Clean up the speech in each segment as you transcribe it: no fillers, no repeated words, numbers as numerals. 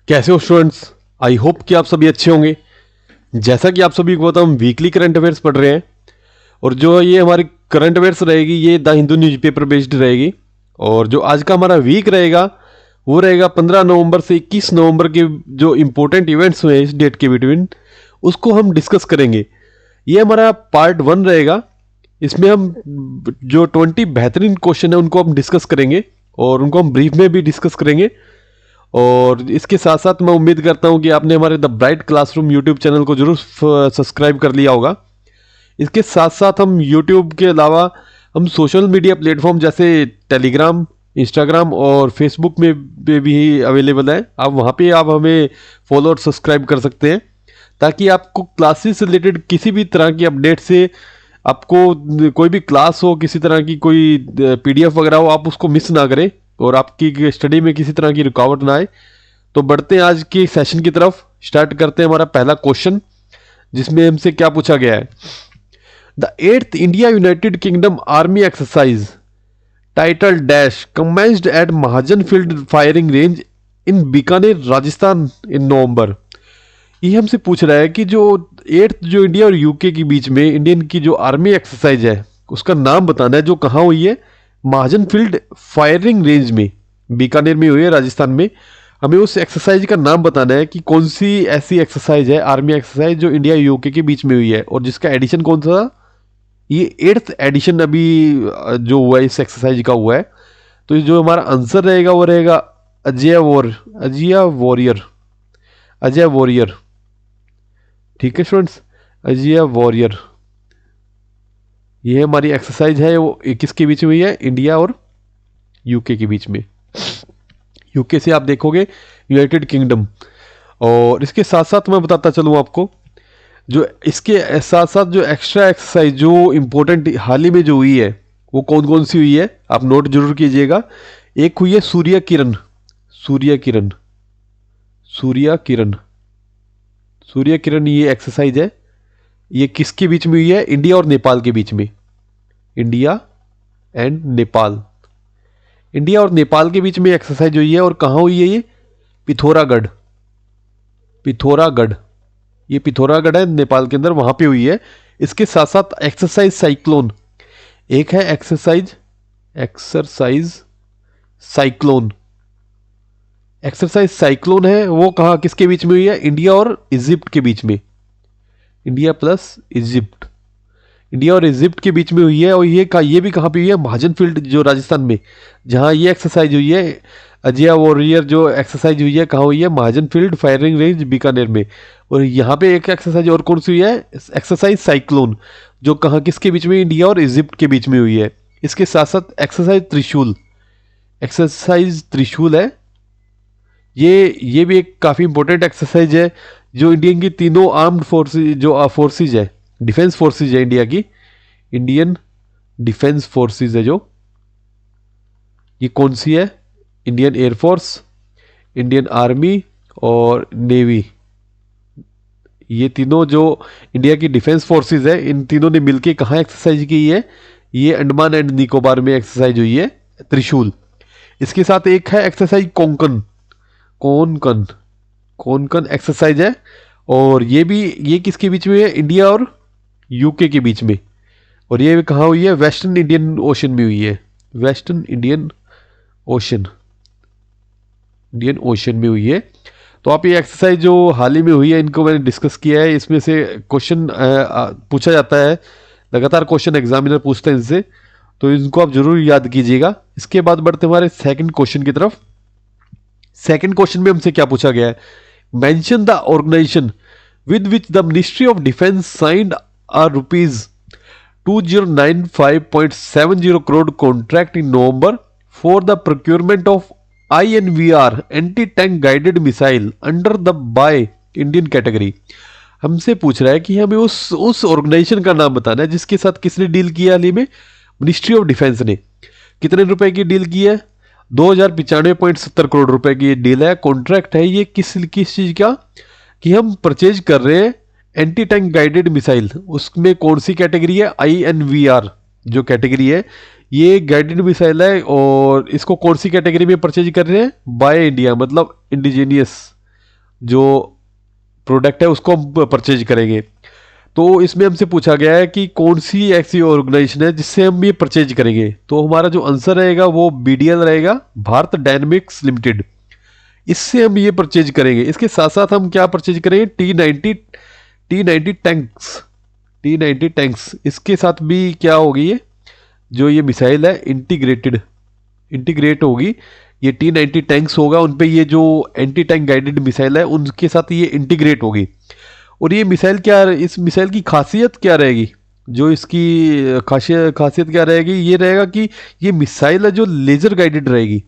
कैसे हो students. I hope कि आप सभी अच्छे होंगे। जैसा कि आप सभी को पता, हम वीकली करंट अफेयर्स पढ़ रहे हैं और जो ये हमारी करंट अफेयर्स रहेगी ये द हिंदू न्यूज़पेपर बेस्ड रहेगी। और जो आज का हमारा वीक रहेगा वो रहेगा 15 नवंबर से 21 नवंबर के जो इम्पोर्टेंट इवेंट्स हुए इस डेट के बिटवीन, उसको हम डिस्कस करेंगे। ये हमारा पार्ट 1 रहेगा। इसमें हम जो 20 बेहतरीन क्वेश्चन है उनको हम डिस्कस करेंगे और उनको हम ब्रीफ में भी डिस्कस करेंगे। और इसके साथ साथ मैं उम्मीद करता हूं कि आपने हमारे the bright classroom YouTube channel को जरूर सब्सक्राइब कर लिया होगा। इसके साथ साथ हम यूट्यूब के अलावा हम सोशल मीडिया प्लेटफॉर्म जैसे टेलीग्राम, इंस्टाग्राम और फेसबुक में भी अवेलेबल है। आप वहाँ पे आप हमें फॉलो और सब्सक्राइब कर सकते हैं ताकि आपको क्लासेस से रिलेटेड किसी भी तरह की अपडेट से, आपको कोई भी क्लास हो, किसी तरह की कोई पीडीएफ वगैरह हो, आप उसको मिस ना करें और आपकी स्टडी में किसी तरह की रुकावट ना आए। तो बढ़ते हैं आज के सेशन की तरफ। स्टार्ट करते हैं हमारा पहला क्वेश्चन, जिसमें हमसे क्या पूछा गया है। The 8th India United Kingdom army exercise title dash commenced at Mahajan field firing range in Bikaner Rajasthan in November. ये हमसे पूछ रहा है कि जो 8th जो इंडिया और यूके के बीच में इंडियन की जो आर्मी एक्सरसाइज है उसका नाम बताना है, जो कहाँ हुई है। महाजन फील्ड फायरिंग रेंज में बीकानेर में हुई है राजस्थान में। हमें उस एक्सरसाइज का नाम बताना है कि कौन सी ऐसी एक्सरसाइज है, आर्मी एक्सरसाइज, जो इंडिया यूके के बीच में हुई है और जिसका एडिशन कौन सा। ये 8th एडिशन अभी जो हुआ है इस एक्सरसाइज का हुआ है। तो जो हमारा आंसर रहेगा वो रहेगा अजय वॉरियर। ठीक है स्टूडेंट्स, अजय वॉरियर। ये हमारी एक्सरसाइज है, वो किसके बीच में हुई है, इंडिया और यूके के बीच में। यूके से आप देखोगे यूनाइटेड किंगडम। और इसके साथ साथ मैं बताता चलूँ आपको, जो इसके साथ साथ जो एक्स्ट्रा एक्सरसाइज जो इम्पोर्टेंट हाल ही में जो हुई है वो कौन कौन सी हुई है, आप नोट जरूर कीजिएगा। एक हुई है सूर्य किरण। सूर्य किरण सूर्य किरण सूर्य किरण ये एक्सरसाइज है। ये किसके बीच में हुई है, इंडिया और नेपाल के बीच में। इंडिया एंड नेपाल, इंडिया और नेपाल के बीच में एक्सरसाइज हुई है। और कहाँ हुई है ये, पिथौरागढ़। पिथौरागढ़, ये पिथौरागढ़ है नेपाल के अंदर, वहां पे हुई है। इसके साथ साथ एक्सरसाइज साइक्लोन, एक है एक्सरसाइज साइक्लोन। एक्सरसाइज साइक्लोन है वो कहाँ किसके बीच में हुई है, इंडिया और इजिप्ट के बीच में। इंडिया प्लस इजिप्ट, इंडिया और इजिप्ट के बीच में हुई है। और ये भी कहाँ पे हुई है, महाजन फील्ड जो राजस्थान में, जहाँ ये एक्सरसाइज हुई है। अजय वॉरियर जो एक्सरसाइज हुई है कहाँ हुई है, महाजन फील्ड फायरिंग रेंज बीकानेर में। और यहाँ पे एक एक्सरसाइज और कौन सी हुई है, एक्सरसाइज साइक्लोन, जो कहाँ किसके बीच में, इंडिया और इजिप्ट के बीच में हुई है। इसके साथ साथ एक्सरसाइज त्रिशूल है। ये भी एक काफ़ी इंपॉर्टेंट एक्सरसाइज है, जो इंडियन की तीनों आर्म्ड फोर्सेज जो फोर्सेज है, डिफेंस फोर्सेज है इंडिया की, इंडियन डिफेंस फोर्सेज है जो, ये कौन सी है, इंडियन एयरफोर्स, इंडियन आर्मी और नेवी। ये तीनों जो इंडिया की डिफेंस फोर्सेज है, इन तीनों ने मिलकर कहाँ एक्सरसाइज की है, ये अंडमान एंड निकोबार में एक्सरसाइज हुई है, त्रिशूल। इसके साथ एक है एक्सरसाइज कोंकण एक्सरसाइज है। और ये किसके बीच में है, इंडिया और यूके के बीच में। और ये कहाँ हुई है, वेस्टर्न इंडियन ओशन में हुई है। वेस्टर्न इंडियन ओशन में हुई है। तो आप ये एक्सरसाइज जो हाल ही में हुई है इनको मैंने डिस्कस किया है। इसमें से क्वेश्चन पूछा जाता है, लगातार क्वेश्चन एग्जामिनर पूछते हैं इनसे, तो इनको आप जरूर याद कीजिएगा। इसके बाद बढ़ते हमारे सेकंड क्वेश्चन की तरफ। सेकंड क्वेश्चन में हमसे क्या पूछा गया है, mention the organisation with which the ministry of defence signed a ₹2095.70 crore contract in November for the procurement of INVR anti tank guided missile under the buy Indian category. हमसे पूछ रहा है कि हमें उस ऑर्गेनाइजेशन का नाम बताना है जिसके साथ किसने डील किया हाल ही में, मिनिस्ट्री ऑफ डिफेंस ने। कितने रुपए की डील की है, 2095.70 करोड़ रुपए की डील है, कॉन्ट्रैक्ट है। ये किस चीज का, कि हम परचेज कर रहे हैं एंटी टैंक गाइडेड मिसाइल। उसमें कौन सी कैटेगरी है, INVR जो कैटेगरी है, ये गाइडेड मिसाइल है। और इसको कौन सी कैटेगरी में परचेज कर रहे हैं, बाय इंडिया, मतलब इंडिजीनियस जो प्रोडक्ट है उसको हम परचेज करेंगे। तो इसमें हमसे पूछा गया है कि कौन सी ऐसी ऑर्गेनाइजेशन है जिससे हम ये परचेज करेंगे। तो हमारा जो आंसर रहेगा वो BDL रहेगा, भारत डायनेमिक्स लिमिटेड। इससे हम ये परचेज करेंगे। इसके साथ साथ हम क्या परचेज करेंगे, T90 टैंक्स, T90 टैंक्स। इसके साथ भी क्या होगी, ये जो ये मिसाइल है इंटीग्रेट होगी। ये T90 टैंक्स होगा, उन पे ये जो एंटी टैंक गाइडेड मिसाइल है उनके साथ ये इंटीग्रेट होगी। और ये मिसाइल क्या, इस मिसाइल की खासियत क्या रहेगी, जो इसकी खासियत क्या रहेगी, ये रहेगा कि ये मिसाइल है जो लेज़र गाइडेड रहेगी।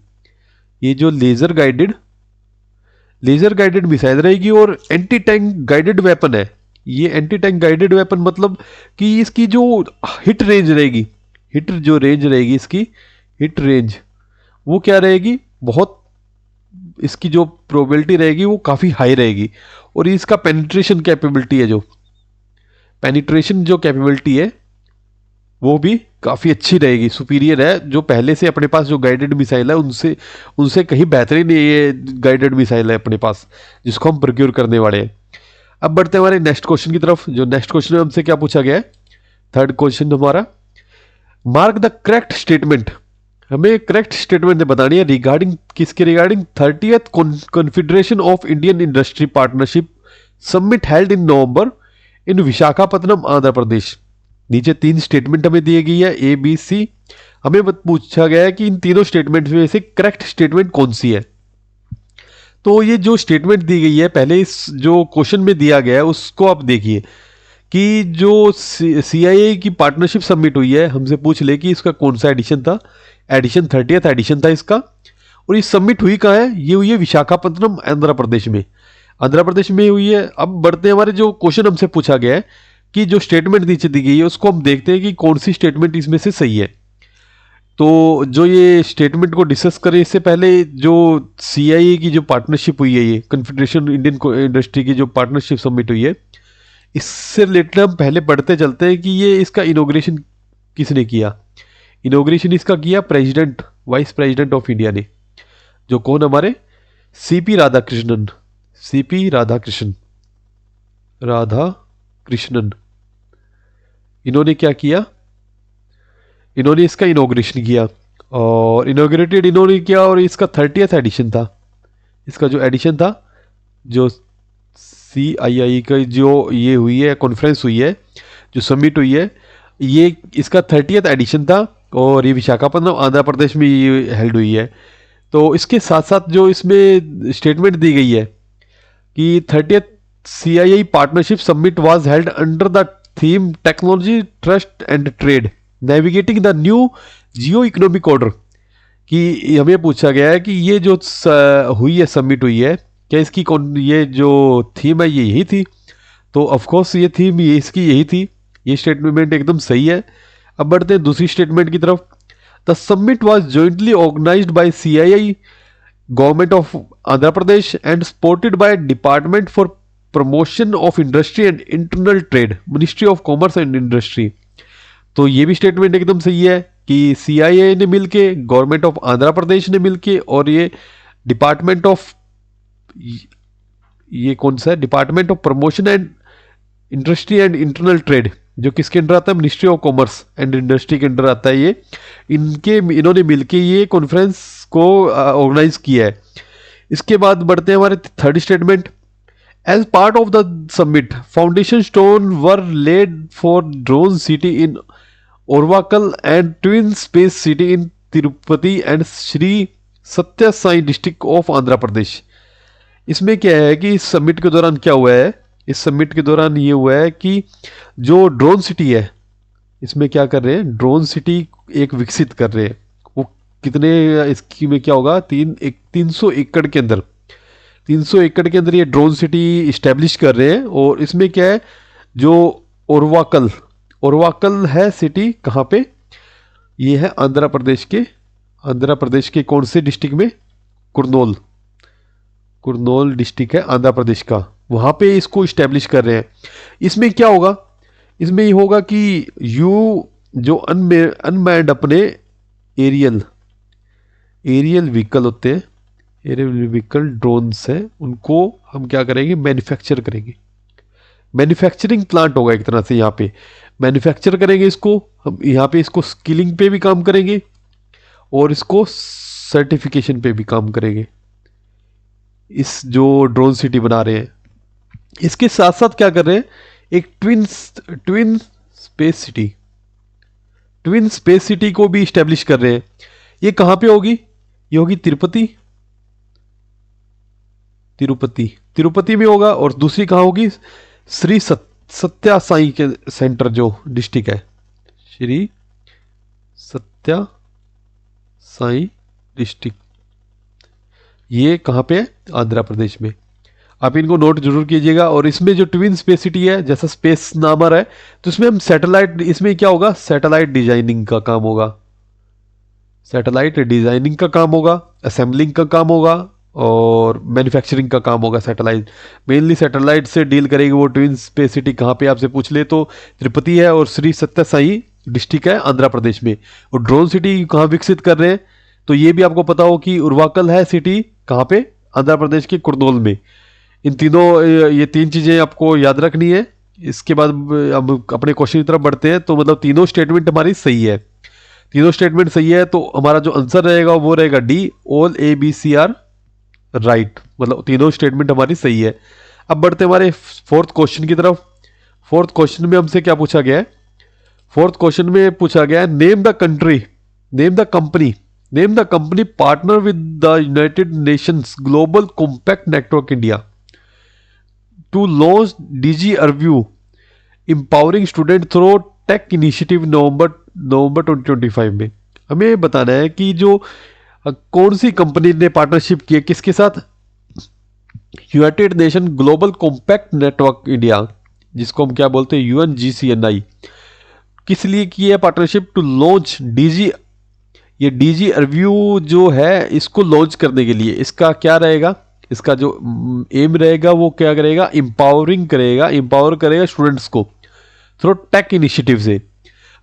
ये जो लेज़र गाइडेड मिसाइल रहेगी और एंटी टैंक गाइडेड वेपन है। ये एंटी टैंक गाइडेड वेपन मतलब कि इसकी जो हिट रेंज रहेगी, इसकी हिट रेंज वो क्या रहेगी, बहुत, इसकी जो प्रोबेबिलिटी रहेगी वो काफ़ी हाई रहेगी। और इसका पेनिट्रेशन कैपेबिलिटी है वो भी काफ़ी अच्छी रहेगी, सुपीरियर है। जो पहले से अपने पास जो गाइडेड मिसाइल है उनसे उनसे कहीं बेहतरीन ये गाइडेड मिसाइल है अपने पास, जिसको हम प्रोक्योर करने वाले हैं। अब बढ़ते हैं हमारे नेक्स्ट क्वेश्चन की तरफ। जो नेक्स्ट क्वेश्चन में हमसे क्या पूछा गया है, थर्ड क्वेश्चन हमारा, मार्क द करेक्ट स्टेटमेंट। हमें करेक्ट स्टेटमेंट बतानी है रिगार्डिंग, किसके regarding, 30th confederation of Indian industry partnership summit held in November in Visakhapatnam Andhra Pradesh. नीचे 3 स्टेटमेंट हमें दी गई है, ABC। हमें पूछा गया है कि इन तीनों स्टेटमेंट में से करेक्ट स्टेटमेंट कौन सी है। तो ये जो स्टेटमेंट दी गई है, पहले इस जो क्वेश्चन में दिया गया है उसको आप देखिए कि जो CIA की पार्टनरशिप सबमिट हुई है, हमसे पूछ ले कि इसका कौन सा एडिशन था। एडिशन 30th एडिशन था इसका। और ये सबमिट हुई कहाँ है, ये हुई है विशाखापत्तनम आंध्र प्रदेश में हुई है। अब बढ़ते हैं, हमारे जो क्वेश्चन हमसे पूछा गया है कि जो स्टेटमेंट नीचे दी गई है उसको हम देखते हैं कि कौन सी स्टेटमेंट इसमें से सही है। तो जो ये स्टेटमेंट को डिस्कस करें इससे पहले, जो CIA की जो पार्टनरशिप हुई है, ये कन्फेडरेशन इंडियन इंडस्ट्री की जो पार्टनरशिप सबमिट हुई है, इससे रिलेटेड हम पहले पढ़ते चलते हैं कि ये इसका इनॉग्रेशन किसने किया। इनॉग्रेशन इसका किया वाइस प्रेसिडेंट ऑफ इंडिया ने, जो कौन, हमारे CP राधाकृष्णन। इन्होंने क्या किया, इन्होंने इसका इनॉग्रेशन किया और इनॉग्रेटेड इन्होंने किया। और इसका 30th एडिशन था, इसका जो एडिशन था, जो CII का जो ये हुई है, कॉन्फ्रेंस हुई है, जो समिट हुई है, ये इसका 30th एडिशन था। और ये विशाखापत्तनम आंध्र प्रदेश में ये हेल्ड हुई है। तो इसके साथ साथ जो इसमें स्टेटमेंट दी गई है कि 30th CII partnership summit was held under the theme technology trust and trade navigating the new Jio economic order. कि हमें पूछा गया है कि ये जो हुई है, सबमिट हुई है, क्या इसकी ये जो थीम है ये यही थी। तो ऑफकोर्स ये थीम ये इसकी यही थी। ये स्टेटमेंट एकदम सही है। अब बढ़ते हैं दूसरी स्टेटमेंट की तरफ। The summit was jointly organised by CII, government of Andhra Pradesh and supported by department for promotion of industry and internal trade, ministry of commerce and industry. तो ये भी स्टेटमेंट एकदम सही है कि CIA ने मिलके, गवर्नमेंट ऑफ आंध्र प्रदेश ने मिलके, और ये डिपार्टमेंट ऑफ, ये कौन सा है, department of promotion and industry and internal trade, जो किसके अंडर आता है, ministry of commerce and industry के अंडर आता है। ये इन्होंने मिलके ये कॉन्फ्रेंस को ऑर्गेनाइज किया है। इसके बाद बढ़ते हैं हमारे third statement. As part of the summit foundation stone were laid for drone city in Orvakal and twin space city in Tirupati and Sri Sathya Sai district of Andhra Pradesh. इसमें क्या है कि इस समिट के दौरान क्या हुआ है, इस समिट के दौरान ये हुआ है कि जो ड्रोन सिटी है, इसमें क्या कर रहे हैं, ड्रोन सिटी एक विकसित कर रहे हैं। वो कितने, इसकी में क्या होगा, 300 एकड़ के अंदर, 300 एकड़ के अंदर ये ड्रोन सिटी इस्टेब्लिश कर रहे हैं। और इसमें क्या है, जो ओरवाकल है सिटी, कहाँ पे, ये है आंध्र प्रदेश के कौन से डिस्ट्रिक्ट में, कुर्नूल डिस्ट्रिक्ट है आंध्र प्रदेश का, वहाँ पे इसको इस्टेब्लिश कर रहे हैं। इसमें क्या होगा, इसमें ये होगा कि जो अनमैन्ड अपने एरियल व्हीकल होते हैं, एरियल व्हीकल ड्रोन्स हैं, उनको हम क्या करेंगे, मैन्युफैक्चर करेंगे। मैन्युफैक्चरिंग प्लांट होगा एक तरह से, यहाँ पे मैन्युफैक्चर करेंगे इसको हम, यहाँ पे इसको स्किलिंग पे भी काम करेंगे और इसको सर्टिफिकेशन पे भी काम करेंगे, इस जो ड्रोन सिटी बना रहे हैं। इसके साथ साथ क्या कर रहे हैं, एक twin space city, twin space city को भी स्टैब्लिश कर रहे हैं। ये कहां पे होगी, ये होगी तिरुपति, तिरुपति तिरुपति में होगा। और दूसरी कहां होगी, श्री सत्या साई के सेंटर जो डिस्ट्रिक्ट है, श्री सत्या साई डिस्ट्रिक्ट, ये कहां पे है, आंध्र प्रदेश में। आप इनको नोट जरूर कीजिएगा। और इसमें जो ट्विन स्पेस सिटी है, जैसा स्पेस नाम आ रहा है, तो इसमें हम सैटेलाइट, इसमें क्या होगा, सैटेलाइट डिजाइनिंग का काम होगा, सैटेलाइट डिजाइनिंग का काम होगा, असेंबलिंग का काम होगा और मैन्युफैक्चरिंग का काम होगा। सैटेलाइट मेनली सैटेलाइट से डील करेगी वो ट्विन स्पेस सिटी। कहाँ पे आपसे पूछ ले तो तिरुपति है और श्री सत्य साई डिस्ट्रिक्ट है आंध्र प्रदेश में। और ड्रोन सिटी कहाँ विकसित कर रहे हैं, तो ये भी आपको पता हो कि उर्वाकल है सिटी, कहाँ पे, आंध्र प्रदेश के कुर्नूल में। इन तीनों, ये तीन चीज़ें आपको याद रखनी है। इसके बाद अब अपने क्वेश्चन की तरफ बढ़ते हैं। तो मतलब तीनों स्टेटमेंट हमारी सही है, तीनों स्टेटमेंट सही है, तो हमारा जो आंसर रहेगा वो रहेगा D, all A B C are right, मतलब तीनों स्टेटमेंट हमारी सही है। अब बढ़ते हमारे फोर्थ क्वेश्चन की तरफ। फोर्थ क्वेश्चन में हमसे क्या पूछा गया है, फोर्थ क्वेश्चन में पूछा गया है, name the country, name the company, name the company partner with the United Nations global compact network India to launch DigiArivu empowering student through tech initiative November 2025 में। हमें बताना है कि जो कौन सी कंपनी ने पार्टनरशिप की है किसके साथ, United nation global compact network India, जिसको हम क्या बोलते हैं, UNGCNI। किस लिए की है पार्टनरशिप, टू लॉन्च डीजी, ये डीजी अर्व्यू जो है इसको लॉन्च करने के लिए, इसका क्या रहेगा, इसका जो एम रहेगा वो क्या करेगा, एम्पावरिंग करेगा, एम्पावर करेगा स्टूडेंट्स को थ्रू टेक इनिशिएटिव से।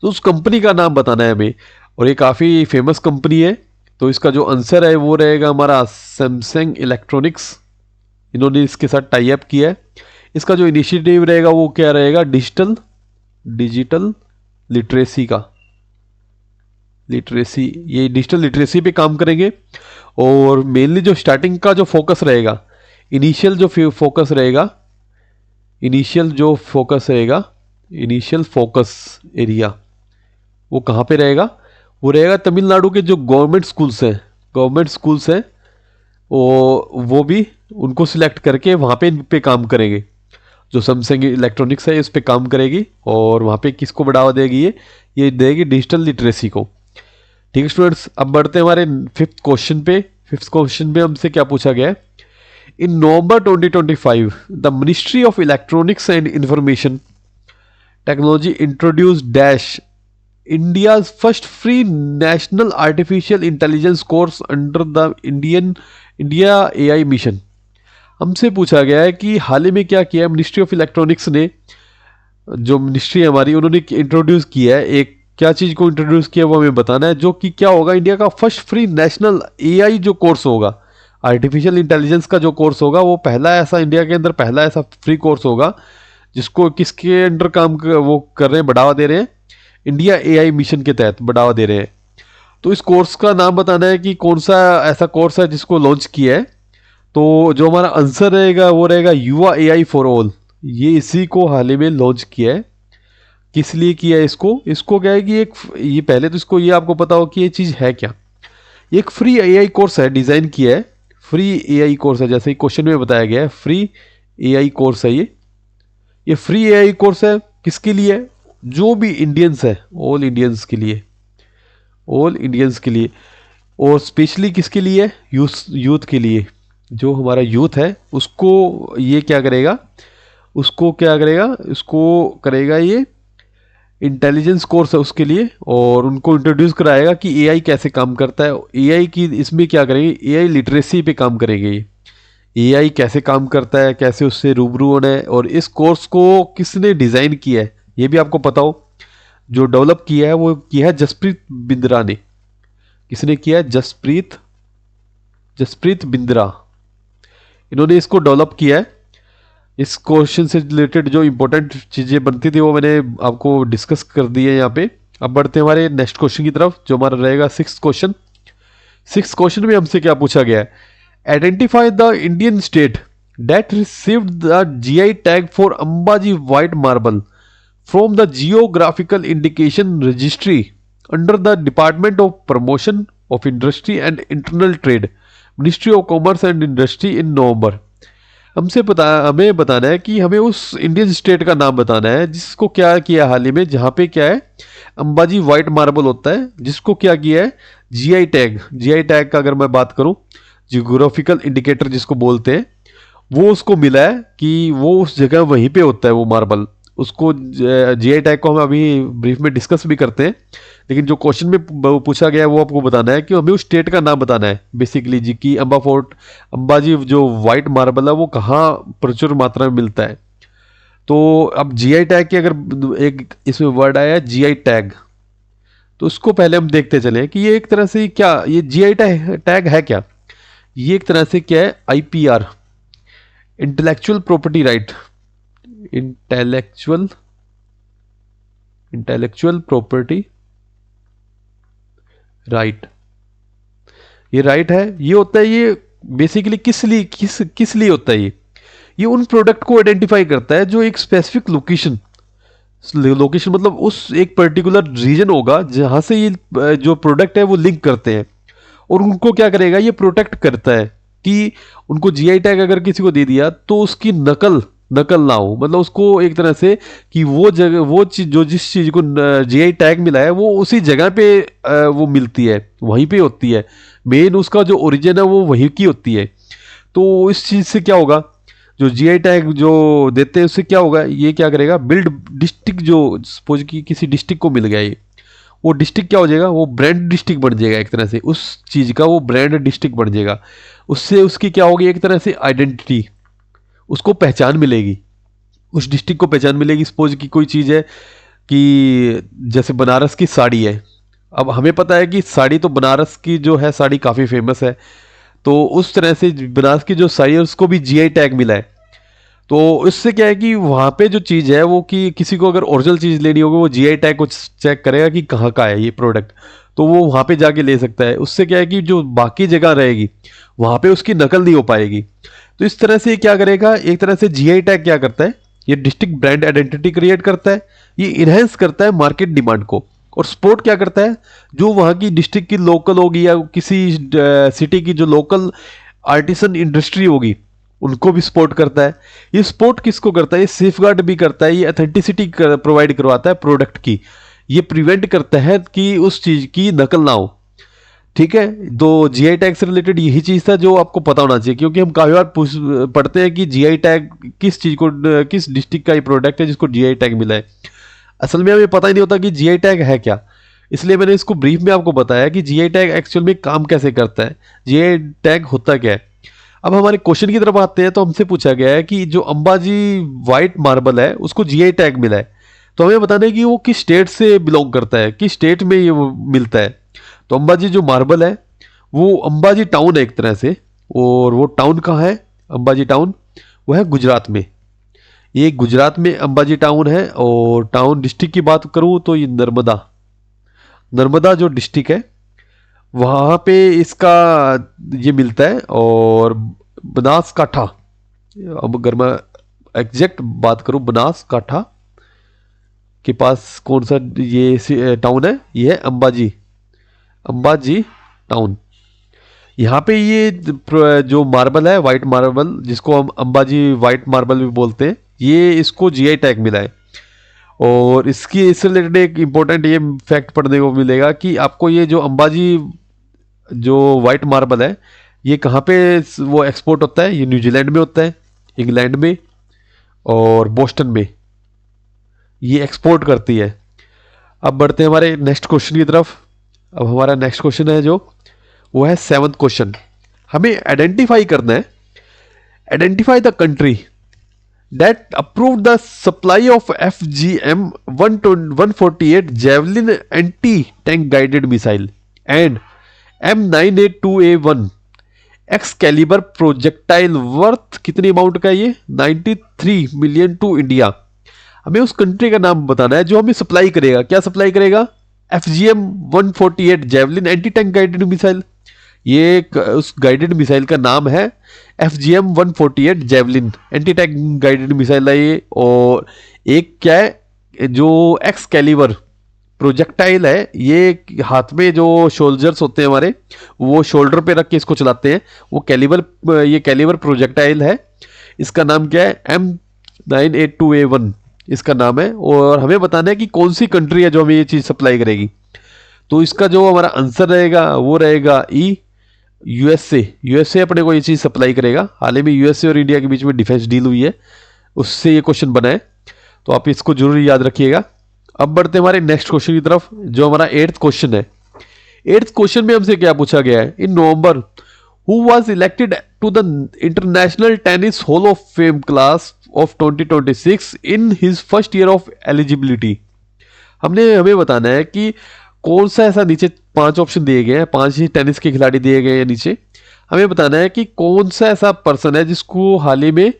तो उस कंपनी का नाम बताना है हमें, और ये काफ़ी फेमस कंपनी है। तो इसका जो आंसर है वो रहेगा हमारा सैमसंग इलेक्ट्रॉनिक्स, इन्होंने इसके साथ टाई अप किया है। इसका जो इनिशिएटिव रहेगा वो क्या रहेगा, डिजिटल लिटरेसी का, लिटरेसी, ये डिजिटल लिटरेसी पे काम करेंगे। और मेनली जो स्टार्टिंग का जो फोकस रहेगा, इनिशियल जो फोकस रहेगा, इनिशियल फोकस एरिया वो कहाँ पे रहेगा, वो रहेगा तमिलनाडु के जो गवर्नमेंट स्कूल्स हैं, वो भी उनको सिलेक्ट करके वहाँ पे काम करेंगे। जो सैमसंग इलेक्ट्रॉनिक्स है इस पे काम करेगी और वहाँ पे किसको बढ़ावा देगी, ये देगी डिजिटल लिटरेसी को। ठीक है स्टूडेंट्स, अब बढ़ते हैं हमारे फिफ्थ क्वेश्चन पे। फिफ्थ क्वेश्चन पे हमसे क्या पूछा गया है, in November 2025 the ministry of electronics and information technology introduce dash India's first free national artificial intelligence course under the India AI mission. हमसे पूछा गया है कि हाल ही में क्या किया है मिनिस्ट्री ऑफ इलेक्ट्रॉनिक्स ने, जो मिनिस्ट्री है हमारी, उन्होंने इंट्रोड्यूस किया है, एक क्या चीज़ को इंट्रोड्यूस किया वो हमें बताना है, जो कि क्या होगा, इंडिया का फर्स्ट फ्री नेशनल AI जो कोर्स होगा, आर्टिफिशियल इंटेलिजेंस का जो कोर्स होगा, वो पहला ऐसा इंडिया के अंदर पहला ऐसा फ्री कोर्स होगा जिसको किसके अंडर वो कर रहे हैं, बढ़ावा दे रहे हैं, इंडिया AI मिशन के तहत बढ़ावा दे रहे हैं। तो इस कोर्स का नाम बताना है कि कौन सा ऐसा कोर्स है जिसको लॉन्च किया है। तो जो हमारा आंसर रहेगा वो रहेगा युवा AI फॉर ऑल, ये इसी को हाल ही में लॉन्च किया है। किस लिए किया है इसको क्या है कि ये पहले तो इसको ये आपको पता हो कि ये चीज़ है क्या, ये एक फ्री AI कोर्स है, डिज़ाइन किया है, फ्री AI कोर्स है, जैसे क्वेश्चन में बताया गया है, फ्री AI कोर्स है ये फ्री AI कोर्स है। किसके लिए, जो भी इंडियंस है, ऑल इंडियंस के लिए, और स्पेशली किसके लिए, यूथ के लिए, जो हमारा यूथ है उसको ये क्या करेगा, उसको करेगा ये इंटेलिजेंस कोर्स है उसके लिए, और उनको इंट्रोड्यूस कराएगा कि AI कैसे काम करता है। AI की इसमें क्या करेंगे, AI लिटरेसी पे काम करेंगे, ये AI कैसे काम करता है, कैसे उससे रूबरू होना है। और इस कोर्स को किसने डिज़ाइन किया है ये भी आपको पता हो, जो डेवलप किया है वो किया है जसप्रीत बिंद्रा ने। किसने किया है, जसप्रीत जसप्रीत बिंद्रा, इन्होंने इसको डेवलप किया है। इस क्वेश्चन से रिलेटेड जो इंपॉर्टेंट चीज़ें बनती थी वो मैंने आपको डिस्कस कर दी है यहाँ पे। अब बढ़ते हैं हमारे नेक्स्ट क्वेश्चन की तरफ, जो हमारा रहेगा सिक्स क्वेश्चन। सिक्स क्वेश्चन में हमसे क्या पूछा गया है, identify the Indian state that received the GI tag for Ambaji white marble from the geographical indication registry under the department of promotion of industry and internal trade, ministry of commerce and industry in November. हमें बताना है कि हमें उस Indian state का नाम बताना है जिसको क्या किया हाल ही में, जहाँ पे क्या है अंबाजी व्हाइट मार्बल होता है, जिसको क्या किया है जीआई टैग। जीआई टैग का अगर मैं बात करूं, जियोग्राफिकल इंडिकेटर जिसको बोलते हैं, वो उसको मिला है कि वो उस जगह वहीं पे होता है वो मार्बल। उसको जीआई टैग को हम अभी ब्रीफ में डिस्कस भी करते हैं, लेकिन जो क्वेश्चन में पूछा गया है वो आपको बताना है कि हमें उस स्टेट का नाम बताना है बेसिकली जी, कि अंबाजी जो व्हाइट मार्बल है वो कहाँ प्रचुर मात्रा में मिलता है। तो अब जीआई टैग की अगर एक इसमें वर्ड आया है जीआई टैग, तो उसको पहले हम देखते चले कि ये एक तरह से क्या, ये जीआई टैग है क्या। ये एक तरह से क्या है, IPR, intellectual property right, intellectual property right, ये राइट है। ये होता है, ये बेसिकली किस लिए होता है ये उन प्रोडक्ट को आइडेंटिफाई करता है जो एक स्पेसिफिक लोकेशन मतलब उस एक पर्टिकुलर रीजन होगा जहां से ये जो प्रोडक्ट है वो लिंक करते हैं, और उनको क्या करेगा, ये प्रोटेक्ट करता है कि उनको जीआई टैग अगर किसी को दे दिया तो उसकी नकल ना हो। मतलब उसको एक तरह से कि वो जगह, वो चीज जो जिस चीज को जीआई टैग मिला है वो उसी जगह पे वो मिलती है, वहीं पे होती है, मेन उसका जो ओरिजिन है वो वहीं की होती है। तो इस चीज से क्या होगा, जो जीआई टैग जो देते हैं उससे क्या होगा, ये क्या करेगा, बिल्ड डिस्ट्रिक्ट, जो सपोज कि किसी डिस्ट्रिक्ट को मिल गया ये, वो डिस्ट्रिक्ट क्या हो जाएगा, वो ब्रांड डिस्ट्रिक्ट बन जाएगा एक तरह से, उस चीज़ का वो ब्रांड डिस्ट्रिक्ट बन जाएगा। उससे उसकी क्या होगी, एक तरह से आइडेंटिटी, उसको पहचान मिलेगी, उस डिस्ट्रिक्ट को पहचान मिलेगी। सपोज कि कोई चीज़ है कि जैसे बनारस की साड़ी है, अब हमें पता है कि साड़ी तो बनारस की जो है साड़ी काफ़ी फेमस है, तो उस तरह से बनारस की जो साड़ी है उसको भी जीआई टैग मिला है। तो इससे क्या है कि वहाँ पे जो चीज़ है वो, कि किसी को अगर ओरिजिनल चीज़ लेनी होगी वो जीआई टैग को चेक करेगा कि कहाँ का है ये प्रोडक्ट, तो वो वहाँ पे जाके ले सकता है। उससे क्या है कि जो बाकी जगह रहेगी वहाँ पे उसकी नकल नहीं हो पाएगी। तो इस तरह से क्या करेगा, एक तरह से जीआई टैग क्या करता है, ये डिस्ट्रिक्ट ब्रांड आइडेंटिटी क्रिएट करता है, ये इनहेंस करता है मार्केट डिमांड को। और सपोर्ट क्या करता है, जो वहाँ की डिस्ट्रिक्ट की लोकल होगी या किसी सिटी की जो लोकल आर्टिसन इंडस्ट्री होगी उनको भी सपोर्ट करता है। ये सपोर्ट किसको करता है, ये सेफगार्ड भी करता है, ये ऑथेंटिसिटी प्रोवाइड करवाता है प्रोडक्ट की, ये प्रिवेंट करता है कि उस चीज की नकल ना हो। ठीक है, तो जीआई टैग से रिलेटेड यही चीज था जो आपको पता होना चाहिए, क्योंकि हम काफी बार पढ़ते हैं कि जीआई टैग किस चीज को, किस डिस्ट्रिक्ट का ये प्रोडक्ट है जिसको जीआई टैग मिला है। असल में हमें पता ही नहीं होता कि जीआई टैग है क्या, इसलिए मैंने इसको ब्रीफ में आपको बताया कि जीआई टैग एक्चुअल में काम कैसे करता है, जीआई टैग होता क्या है। अब हमारे क्वेश्चन की तरफ आते हैं, तो हमसे पूछा गया है कि जो अंबाजी व्हाइट मार्बल है उसको जीआई टैग मिला है, तो हमें बताना है कि वो किस स्टेट से बिलोंग करता है, किस स्टेट में ये वो मिलता है। तो अंबाजी जो मार्बल है वो अंबाजी टाउन है एक तरह से, और वो टाउन कहाँ है, अंबाजी टाउन वो है गुजरात में। ये गुजरात में अंबाजी टाउन है। और टाउन डिस्ट्रिक्ट की बात करूँ तो ये नर्मदा जो डिस्ट्रिक्ट है वहाँ पे इसका ये मिलता है। और बनासकाठा, अब अगर मैं एग्जैक्ट बात करूँ, बनासकाठा के पास कौन सा ये टाउन है, ये है अंबाजी टाउन। यहाँ पे ये जो मार्बल है वाइट मार्बल, जिसको हम अंबाजी वाइट मार्बल भी बोलते हैं, ये इसको जीआई टैग मिला है। और इससे रिलेटेड एक इम्पोर्टेंट ये फैक्ट पढ़ने को मिलेगा कि आपको ये जो अंबाजी जो वाइट मार्बल है ये कहाँ पे वो एक्सपोर्ट होता है, ये न्यूजीलैंड में होता है, इंग्लैंड में और बोस्टन में ये एक्सपोर्ट करती है। अब बढ़ते हैं हमारे नेक्स्ट क्वेश्चन की तरफ। अब हमारा नेक्स्ट क्वेश्चन है जो वो है सेवंथ क्वेश्चन, हमें आइडेंटिफाई करना है, identify the country that approved the supply of FGM 148 Javelin anti-tank guided missile and M982A1 Excalibur projectile worth कितनी अमाउंट का है ये 93 मिलियन टू इंडिया। हमें उस कंट्री का नाम बताना है जो हमें सप्लाई करेगा। क्या सप्लाई करेगा? FGM 148 javelin anti tank guided missile. ये उस गाइडेड मिसाइल का नाम है FGM 148 javelin anti tank guided missile है ये। और एक क्या है जो एक्सकैलिबर प्रोजेक्टाइल है, ये हाथ में जो शोल्जर्स होते हैं हमारे, वो शोल्डर पे रख के इसको चलाते हैं। वो ये कैलिबर प्रोजेक्टाइल है। इसका नाम क्या है? M982A1 इसका नाम है। और हमें बताना है कि कौन सी कंट्री है जो हमें ये चीज़ सप्लाई करेगी। तो इसका जो हमारा आंसर रहेगा वो रहेगा ई, यूएसए अपने को ये चीज़ सप्लाई करेगा। हाल ही में यूएसए और इंडिया के बीच में डिफेंस डील हुई है, उससे ये क्वेश्चन बना है। तो आप इसको जरूर याद रखिएगा। अब बढ़ते हैं हमारे नेक्स्ट क्वेश्चन की तरफ, जो हमारा 8th क्वेश्चन है। 8th क्वेश्चन में हमसे क्या पूछा गया है? In November who was elected to the international tennis hall of fame class of 2026 in his first year of eligibility. हमें बताना है कि कौन सा ऐसा, नीचे 5 ऑप्शन दिए गए हैं, 5 ही टेनिस के खिलाड़ी दिए गए हैं नीचे। हमें बताना है कि कौन सा ऐसा पर्सन है जिसको हाल ही में,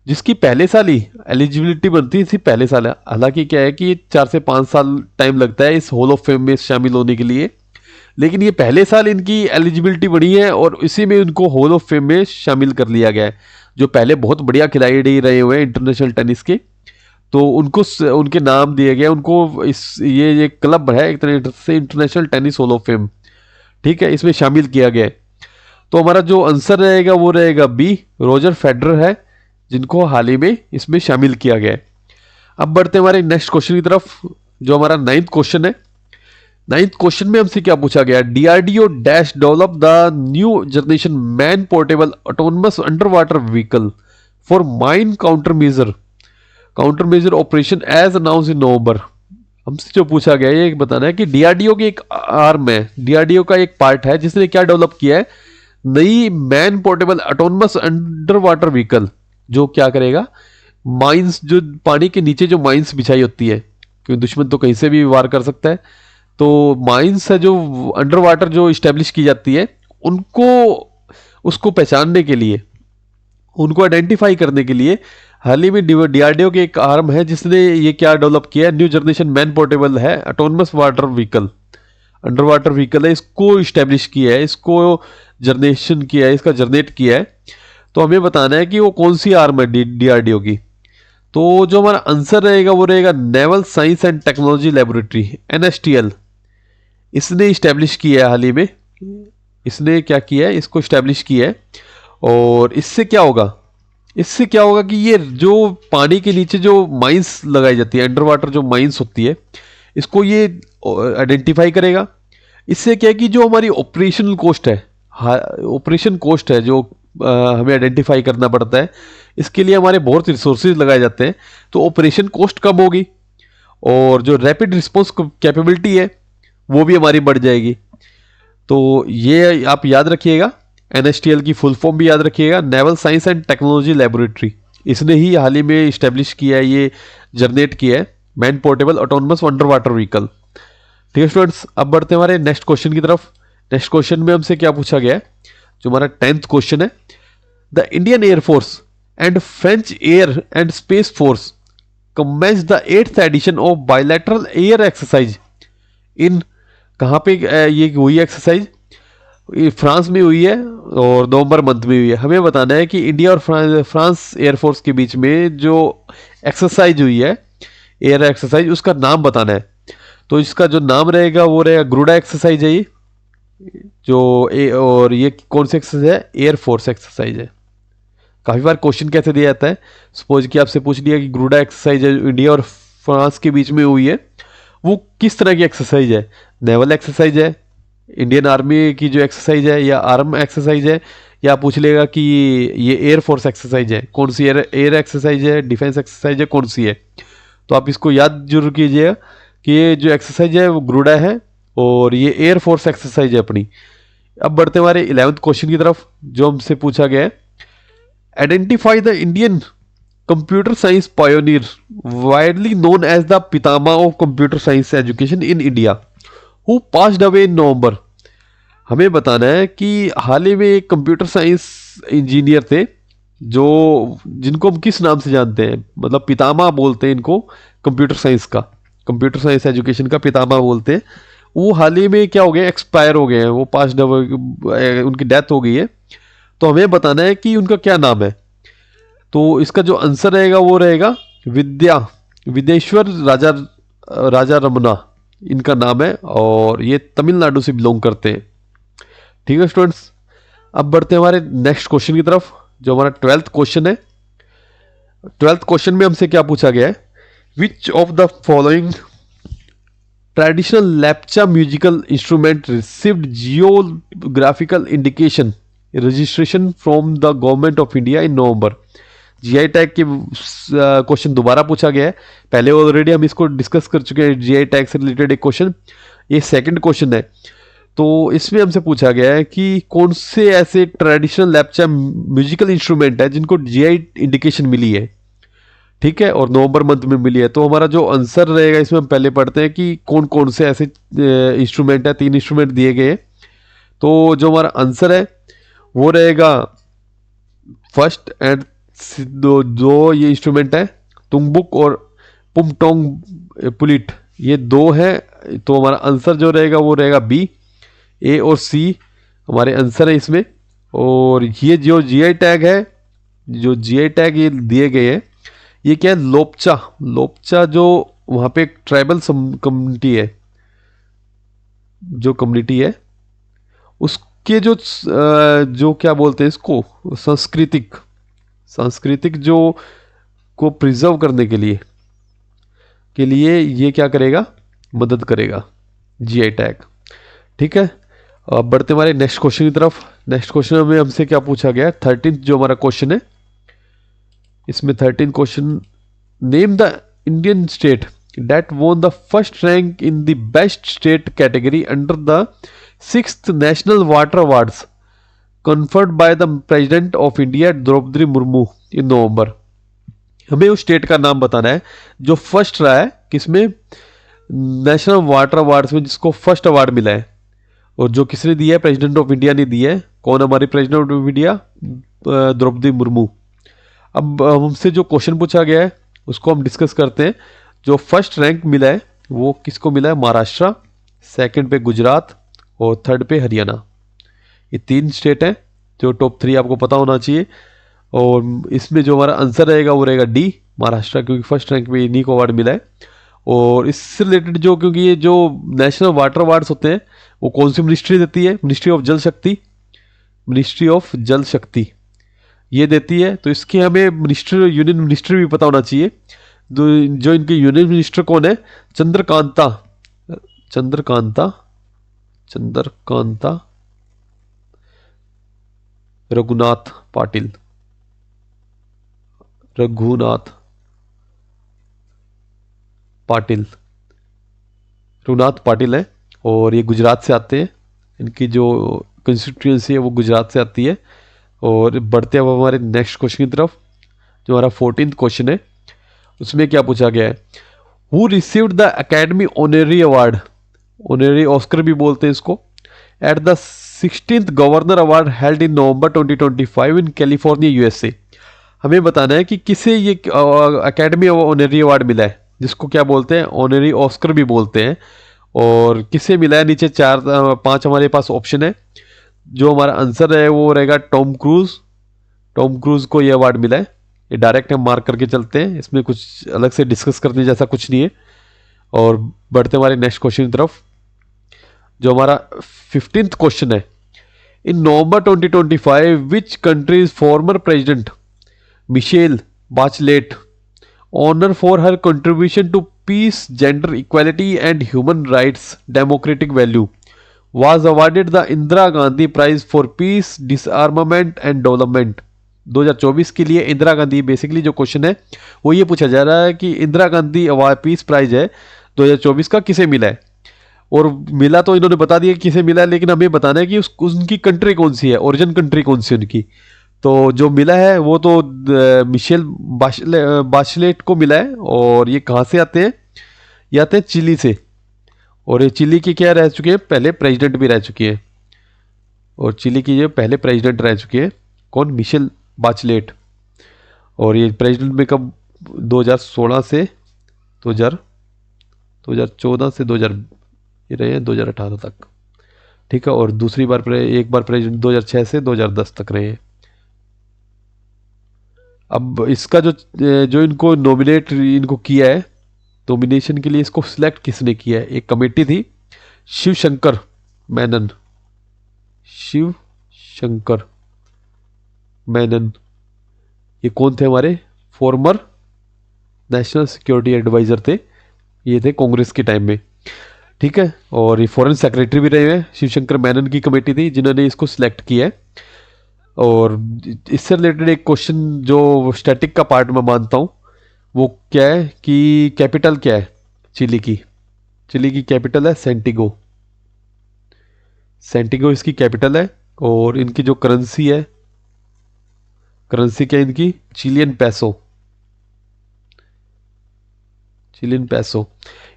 जिसकी पहले साल ही एलिजिबिलिटी बनती थी, पहले साल है। हालांकि क्या है कि 4 से 5 साल टाइम लगता है इस हॉल ऑफ फेम में शामिल होने के लिए, लेकिन ये पहले साल इनकी एलिजिबिलिटी बनी है और इसी में उनको हॉल ऑफ फेम में शामिल कर लिया गया है। जो पहले बहुत बढ़िया खिलाड़ी रहे हुए हैं इंटरनेशनल टेनिस के, तो उनको उनके नाम दिए गए उनको। ये क्लब है एक तरह से international tennis hall of fame, ठीक है, इसमें शामिल किया गया है। तो हमारा जो आंसर रहेगा वो रहेगा बी, रोजर फेडरर है जिनको हाल ही में इसमें शामिल किया गया है। अब बढ़ते हैं हमारे नेक्स्ट क्वेश्चन की तरफ, जो हमारा 9th क्वेश्चन है। 9th क्वेश्चन में हमसे क्या पूछा गया? DRDO dash develop the new generation man portable autonomous under water vehicle for mine counter measure operation as announce in November. हमसे जो पूछा गया है ये बताना है कि DRDO की एक आर्म है, DRDO का एक पार्ट है जिसने क्या डेवलप किया है? नई man portable autonomous under water vehicle, जो क्या करेगा? माइंस, जो पानी के नीचे जो माइंस बिछाई होती है, क्योंकि दुश्मन तो कहीं से भी वार कर सकता है, तो माइंस है जो अंडर वाटर जो इस्टेब्लिश की जाती है, उसको पहचानने के लिए, उनको आइडेंटिफाई करने के लिए हाल ही में DRDO के एक आर्म है जिसने ये क्या डेवलप किया है? न्यू जनरेशन मैन पोर्टेबल है autonomous water vehicle, under water vehicle है, इसको इस्टेब्लिश किया है, इसको जनरेशन किया है, इसका जनरेट किया है। तो हमें बताना है कि वो कौन सी आर्म है DRDO की। तो जो हमारा आंसर रहेगा वो रहेगा naval science and technology laboratory, NSTL। इसने इस्टेब्लिश किया है हाल ही में, इसने क्या किया है? इसको इस्टेब्लिश किया है। और इससे क्या होगा कि ये जो पानी के नीचे जो माइंस लगाई जाती है, अंडर वाटर जो माइंस होती है, इसको ये आइडेंटिफाई करेगा। इससे क्या है कि जो हमारी ऑपरेशन कोस्ट है जो हमें आइडेंटिफाई करना पड़ता है, इसके लिए हमारे बहुत रिसोर्सेज लगाए जाते हैं, तो ऑपरेशन कॉस्ट कम होगी और जो रैपिड रिस्पॉन्स कैपेबिलिटी है वो भी हमारी बढ़ जाएगी। तो ये आप याद रखिएगा, NSTL की फुल फॉर्म भी याद रखिएगा, naval science and technology laboratory. इसने ही हाल ही में इस्टेब्लिश किया है, ये जनरेट किया है man portable autonomous under water vehicle. ठीक है स्टूडेंट्स, अब बढ़ते हैं हमारे नेक्स्ट क्वेश्चन की तरफ। नेक्स्ट क्वेश्चन में हमसे क्या पूछा गया है? जो हमारा 10th क्वेश्चन है, the Indian air force and French air and space force commences the 8th edition of bilateral air exercise in, कहाँ पे ये हुई एक्सरसाइज? फ्रांस में हुई है और नवंबर मंथ में हुई है। हमें बताना है कि इंडिया और फ्रांस एयरफोर्स के बीच में जो एक्सरसाइज हुई है, एयर एक्सरसाइज, उसका नाम बताना है। तो इसका जो नाम रहेगा वो रहेगा ग्रुडा एक्सरसाइज है ये, और ये कौन सी एक्सरसाइज है? एयरफोर्स एक्सरसाइज है। काफ़ी बार क्वेश्चन कैसे दिया जाता है, सपोज कि आपसे पूछ लिया कि ग्रुडा एक्सरसाइज है इंडिया और फ्रांस के बीच में हुई है, वो किस तरह की एक्सरसाइज है? नेवल एक्सरसाइज है, इंडियन आर्मी की जो एक्सरसाइज है, या आर्म एक्सरसाइज है, या पूछ लेगा कि ये एयरफोर्स एक्सरसाइज है, कौन सी एयर एक्सरसाइज है, डिफेंस एक्सरसाइज है, कौन सी है? तो आप इसको याद जरूर कीजिएगा कि ये जो एक्सरसाइज है वो ग्रुडा है और ये एयरफोर्स एक्सरसाइज है अपनी। अब बढ़ते हमारे 11th क्वेश्चन की तरफ, जो हमसे पूछा गया है, identify the Indian computer science pioneer widely known as the पितामह of computer science education in India who passed away in November. हमें बताना है कि हाल ही में एक कंप्यूटर साइंस इंजीनियर थे जो जिनको हम किस नाम से जानते हैं, मतलब पितामह बोलते हैं इनको, कंप्यूटर साइंस का, कंप्यूटर साइंस एजुकेशन का पितामह बोलते हैं। वो हाल ही में क्या हो गया, एक्सपायर हो गए हैं, वो पास, उनकी डेथ हो गई है। तो हमें बताना है कि उनका क्या नाम है। तो इसका जो आंसर रहेगा वो रहेगा विदेश्वर राजा राजा रमना इनका नाम है, और ये तमिलनाडु से बिलोंग करते हैं। ठीक है स्टूडेंट्स, अब बढ़ते हैं हमारे नेक्स्ट क्वेश्चन की तरफ, जो हमारा 12th क्वेश्चन है। 12th क्वेश्चन में हमसे क्या पूछा गया है, which of the following traditional Lepcha musical instrument received geographical indication registration from the government of India in November. GI tag के क्वेश्चन दोबारा पूछा गया है, पहले ऑलरेडी हम इसको डिस्कस कर चुके हैं, जीआई टैग से रिलेटेड एक क्वेश्चन, ये सेकंड क्वेश्चन है। तो इसमें हमसे पूछा गया है कि कौन से ऐसे ट्रेडिशनल लैप्चा म्यूजिकल इंस्ट्रूमेंट है जिनको जीआई इंडिकेशन मिली है, ठीक है, और नवंबर मंथ में मिली है। तो हमारा जो आंसर रहेगा इसमें हम पहले पढ़ते हैं कि कौन कौन से ऐसे इंस्ट्रूमेंट है, 3 इंस्ट्रूमेंट दिए गए हैं। तो जो हमारा आंसर है वो रहेगा फर्स्ट एंड दो ये इंस्ट्रूमेंट है, तुंगबुक और पुमटोंग पुलिट, ये 2 हैं। तो हमारा आंसर जो रहेगा वो रहेगा बी, ए और सी हमारे आंसर है इसमें। और ये जो जीआई टैग है, जो जीआई टैग ये दिए गए हैं, ये क्या है, लोपचा, लोपचा जो वहाँ पे एक ट्राइबल कम्युनिटी है, जो कम्युनिटी है उसके जो क्या बोलते हैं इसको, सांस्कृतिक जो को प्रिजर्व करने के लिए ये क्या करेगा, मदद करेगा जीआई टैग। ठीक है, अब बढ़ते हमारे नेक्स्ट क्वेश्चन की तरफ। नेक्स्ट क्वेश्चन में हमसे क्या पूछा गया है, 13th जो हमारा क्वेश्चन है, इसमें 13th question, name the Indian state that won the first rank in the best state category under the 6th national water awards conferred by the president of India Droupadi Murmu in November. हमें उस state का नाम बताना है जो first रहा है किसमें, नेशनल वाटर अवार्ड्स में, जिसको फर्स्ट अवार्ड मिला है, और जो किसने दिया है, प्रेसिडेंट ऑफ इंडिया ने दिया है। कौन हमारी president of India, Droupadi Murmu. अब हमसे जो क्वेश्चन पूछा गया है उसको हम डिस्कस करते हैं। जो फर्स्ट रैंक मिला है वो किसको मिला है, महाराष्ट्र, सेकंड पे गुजरात और थर्ड पे हरियाणा। ये 3 स्टेट हैं जो टॉप 3 आपको पता होना चाहिए। और इसमें जो हमारा आंसर रहेगा वो रहेगा डी, महाराष्ट्र, क्योंकि फर्स्ट रैंक पे इन्हीं को अवार्ड मिला है। और इससे रिलेटेड जो, क्योंकि ये जो नेशनल वाटर अवार्ड्स होते हैं वो कौन सी मिनिस्ट्री देती है, मिनिस्ट्री ऑफ जल शक्ति, मिनिस्ट्री ऑफ जल शक्ति ये देती है। तो इसके हमें मिनिस्टर, यूनियन मिनिस्टर भी पता होना चाहिए। जो इनके यूनियन मिनिस्टर कौन है, चंद्रकांता रघुनाथ पाटिल, रघुनाथ पाटिल है, और ये गुजरात से आते हैं। इनकी जो कंस्टिट्यूएंसी है वो गुजरात से आती है। और बढ़ते अब हमारे नेक्स्ट क्वेश्चन की तरफ, जो हमारा 14th क्वेश्चन है, उसमें क्या पूछा गया है, who received the academy honorary award, honorary Oscar भी बोलते हैं इसको, at the 16th governor award held in November 2025 in California USA. हमें बताना है कि किसे ये एकेडमी ऑनरी अवार्ड मिला है, जिसको क्या बोलते हैं, ऑनरी ऑस्कर भी बोलते हैं, और किसे मिला है। नीचे 4-5 हमारे पास ऑप्शन है। जो हमारा आंसर है वो रहेगा टॉम क्रूज को ये अवार्ड मिला है। ये डायरेक्ट हम मार्क करके चलते हैं, इसमें कुछ अलग से डिस्कस करने जैसा कुछ नहीं है। और बढ़ते हमारे नेक्स्ट क्वेश्चन की तरफ, जो हमारा 15th क्वेश्चन है, in November 2025 which countries former president Michelle Bachelet honour for her contribution to peace, gender equality and human rights democratic value was awarded the Indira Gandhi prize for peace, disarmament and development 2024 के लिए। Indira Gandhi, basically जो question है वो ये पूछा जा रहा है कि इंदिरा गांधी पीस प्राइज है 2024 का किसे मिला है। और मिला तो इन्होंने बता दिया किसे मिला है, लेकिन हमें बताना है कि उनकी कंट्री कौन सी है, ओरिजिन कंट्री कौन सी उनकी। तो जो मिला है वो तो मिशेल बाचलेट को मिला है। और ये कहाँ से आते हैं, ये आते हैं चिली से। और ये चिली के क्या रह चुके हैं, पहले प्रेसिडेंट भी रह चुके हैं। और चिली की ये पहले प्रेसिडेंट रह चुके हैं, कौन, मिशेल बाचलेट। और ये प्रेसिडेंट में कब, 2016 से 2014 से 2000 ये रहे हैं 2018 तक, ठीक है। और दूसरी बार एक बार प्रेसिडेंट 2006 से 2010 तक रहे हैं। अब इसका जो इनको नॉमिनेट इनको किया है, नॉमिनेशन के लिए इसको सिलेक्ट किसने किया है, एक कमेटी थी, शिव शंकर मेनन, शिव शंकर मेनन। ये कौन थे, हमारे फॉर्मर नेशनल सिक्योरिटी एडवाइजर थे, ये थे कांग्रेस के टाइम में, ठीक है। और ये फॉरेन सेक्रेटरी भी रहे हैं, शिवशंकर मेनन की कमेटी थी जिन्होंने इसको सिलेक्ट किया है। और इससे रिलेटेड एक क्वेश्चन जो स्टैटिक का पार्ट मैं मानता हूँ, वो क्या है कि कैपिटल क्या है चिली की, चिली की कैपिटल है सेंटिगो, सेंटिगो इसकी कैपिटल है। और इनकी जो करेंसी है, करेंसी क्या है इनकी, चिलियन पैसो, चिलियन पैसो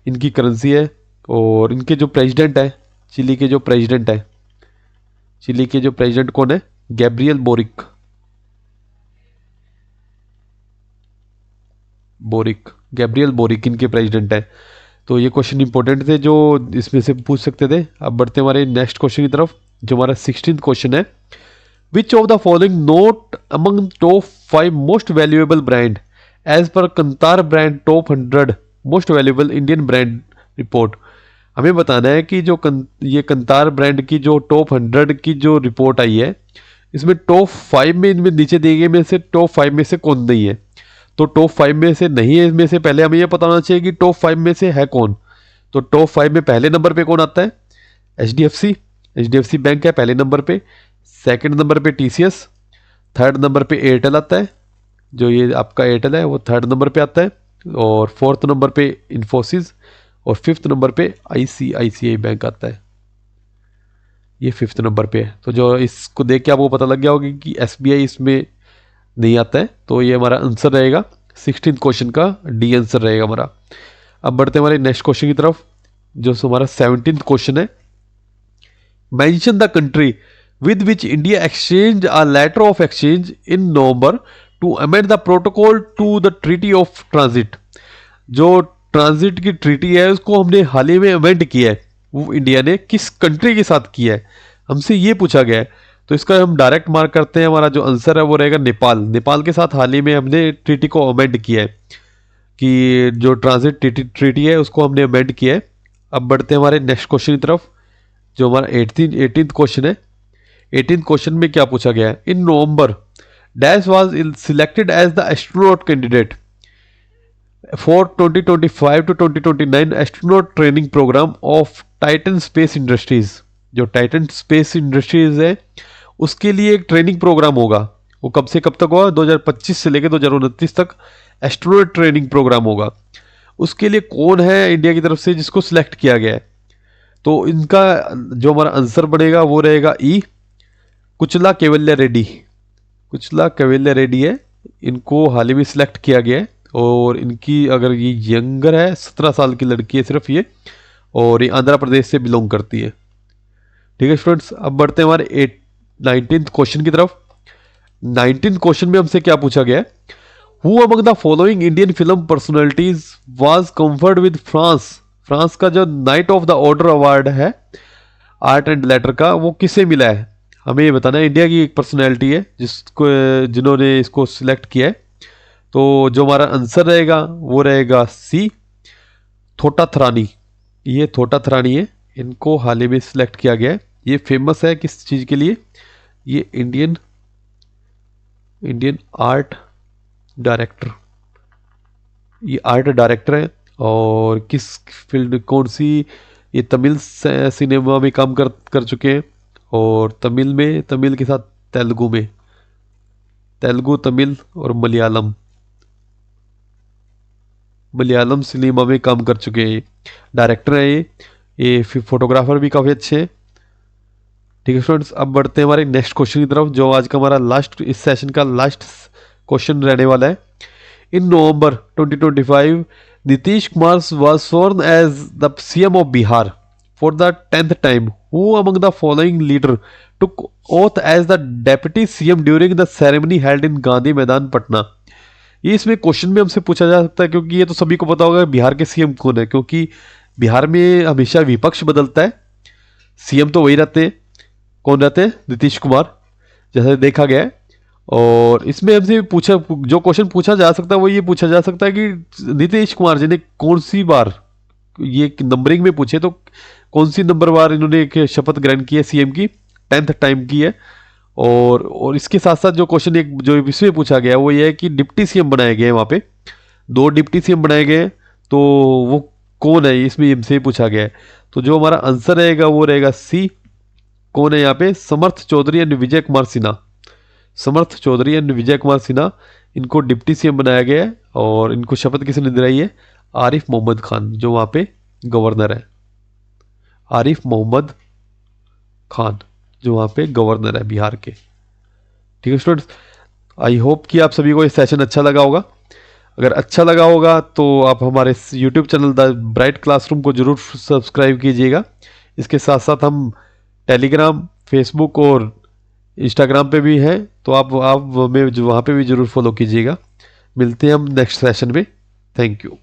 इनकी करेंसी है। और इनके जो प्रेसिडेंट है, चिली के जो प्रेसिडेंट है, चिली के जो प्रेसिडेंट कौन है, गैब्रियल बोरिक, गैब्रियल बोरिक इनके प्रेसिडेंट है। तो ये क्वेश्चन इंपॉर्टेंट थे जो इसमें से पूछ सकते थे। अब बढ़ते हमारे नेक्स्ट क्वेश्चन की तरफ, जो हमारा 16th क्वेश्चन है, which of the following not among top 5 most valuable brand as per Kantar brand top 100 most valuable Indian brand report. हमें बताना है कि ये कंतार ब्रांड की जो टॉप 100 की जो रिपोर्ट आई है, इसमें टॉप 5 में, इनमें नीचे दिए गए में से टॉप 5 में से कौन नहीं है। तो टॉप 5 में से नहीं है, इसमें से पहले हमें यह पता होना चाहिए कि टॉप 5 में से है कौन। तो टॉप 5 में पहले नंबर पे कौन आता है, एचडीएफसी बैंक है पहले नंबर पे, सेकंड नंबर पे टीसीएस, थर्ड नंबर पे एयरटेल आता है, जो ये आपका एयरटेल है वो थर्ड नंबर पे आता है, और फोर्थ नंबर पे इन्फोसिस, और फिफ्थ नंबर पे आईसीआईसीआई बैंक आता है, ये फिफ्थ नंबर पे है। तो जो इसको देख के आपको पता लग गया होगा कि एसबीआई इसमें नहीं आता है। तो ये हमारा आंसर रहेगा 16th क्वेश्चन का डी आंसर रहेगा हमारा। अब बढ़ते हैं हमारे नेक्स्ट क्वेश्चन की तरफ, जो हमारा 17th क्वेश्चन है, mention the country with which India exchanged a letter of exchange in November to amend the protocol to the Treaty of Transit। जो ट्रांजिट की ट्रीटी है उसको हमने हाल ही में अमेंड किया है, वो इंडिया ने किस कंट्री के साथ किया है, हमसे ये पूछा गया है। तो इसका हम डायरेक्ट मार्क करते हैं, हमारा जो आंसर है वो रहेगा नेपाल। नेपाल के साथ हाल ही में हमने ट्रीटी को अमेंड किया है, कि जो ट्रांजिट ट्रीटी है उसको हमने अमेंड किया है। अब बढ़ते हैं हमारे नेक्स्ट क्वेश्चन की तरफ, जो हमारा 18th क्वेश्चन है। 18th क्वेश्चन में क्या पूछा गया है, in November dash was selected as the astronaut candidate for 2025 to 2029 astronaut training program of Titan Space Industries. जो टाइटन स्पेस इंडस्ट्रीज है उसके लिए एक ट्रेनिंग प्रोग्राम होगा, वो कब से कब तक होगा, 2025 से लेकर 2029 तक एस्ट्रोनॉट ट्रेनिंग प्रोग्राम होगा। उसके लिए कौन है इंडिया की तरफ से जिसको सिलेक्ट किया गया है। तो इनका जो हमारा आंसर बनेगा वो रहेगा ई, कुचला कैवल्य रेड्डी, कुचला कैवल्य रेड्डी है, इनको हाल ही में सिलेक्ट किया गया है। और इनकी अगर ये यंगर है, 17 साल की लड़की है सिर्फ ये, और ये आंध्र प्रदेश से बिलोंग करती है, ठीक है स्टूडेंट्स। अब बढ़ते हैं हमारे 19th क्वेश्चन की तरफ। 19th क्वेश्चन में हमसे क्या पूछा गया है, who among the following Indian film personalities was conferred with France. France का जो night of the order award है आर्ट एंड लेटर का, वो किसे मिला है, हमें ये बताना है। इंडिया की एक पर्सनैलिटी है जिन्होंने इसको सिलेक्ट किया है। तो जो हमारा आंसर रहेगा वो रहेगा सी, थोटा थरानी। ये थोटा थरानी है, इनको हाल ही में सिलेक्ट किया गया है। ये फेमस है किस चीज़ के लिए, ये इंडियन आर्ट डायरेक्टर, ये आर्ट डायरेक्टर है। और किस फील्ड, कौन सी, ये तमिल सिनेमा में काम कर चुके हैं, और तमिल के साथ तेलुगु तमिल और मलयालम सिनेमा में काम कर चुके हैं, डायरेक्टर हैं ये फोटोग्राफर भी काफ़ी अच्छे हैं, ठीक है स्टूडेंट्स। अब बढ़ते हैं हमारे नेक्स्ट क्वेश्चन की तरफ, जो आज का हमारा लास्ट, इस सेशन का लास्ट क्वेश्चन रहने वाला है। In November 2025 Nitish Kumar was sworn as the CM of Bihar for the 10th time. Who among the following leader took oath as the deputy CM during the ceremony held in Gandhi Maidan Patna. ये इसमें question में हमसे पूछा जा सकता है, क्योंकि ये तो सभी को पता होगा बिहार के सीएम कौन है, क्योंकि बिहार में हमेशा विपक्ष बदलता है, सीएम तो वही रहते हैं। कौन रहते हैं? नीतीश कुमार, जैसे देखा गया है। और इसमें हमसे पूछा, जो क्वेश्चन पूछा जा सकता है वो ये पूछा जा सकता है कि नीतीश कुमार जी ने कौन सी बार, ये नंबरिंग में पूछे तो कौन सी नंबर बार इन्होंने एक शपथ ग्रहण की है सीएम की? 10th टाइम की है। और इसके साथ साथ जो क्वेश्चन एक जो इसमें पूछा गया है वो ये है कि डिप्टी सीएम बनाए गए हैं, वहाँ पे 2 डिप्टी सीएम बनाए गए हैं, तो वो कौन है, इसमें हमसे पूछा गया है। तो जो हमारा आंसर रहेगा वो रहेगा सी। कौन है यहाँ पे? समर्थ चौधरी एंड विजय कुमार सिन्हा। समर्थ चौधरी एंड विजय कुमार सिन्हा, इनको डिप्टी सीएम बनाया गया है। और इनको शपथ किसने दिलाई है? आरिफ मोहम्मद खान, जो वहाँ पे गवर्नर है। आरिफ मोहम्मद खान, जो वहाँ पे गवर्नर है बिहार के। ठीक है स्टूडेंट्स, आई होप कि आप सभी को ये सेशन अच्छा लगा होगा। अगर अच्छा लगा होगा तो आप हमारे YouTube channel the bright classroom को जरूर सब्सक्राइब कीजिएगा। इसके साथ साथ हम टेलीग्राम, फेसबुक और इंस्टाग्राम पे भी हैं, तो आप हमें वहाँ पे भी जरूर फॉलो कीजिएगा। मिलते हैं हम नेक्स्ट सेशन में। Thank you.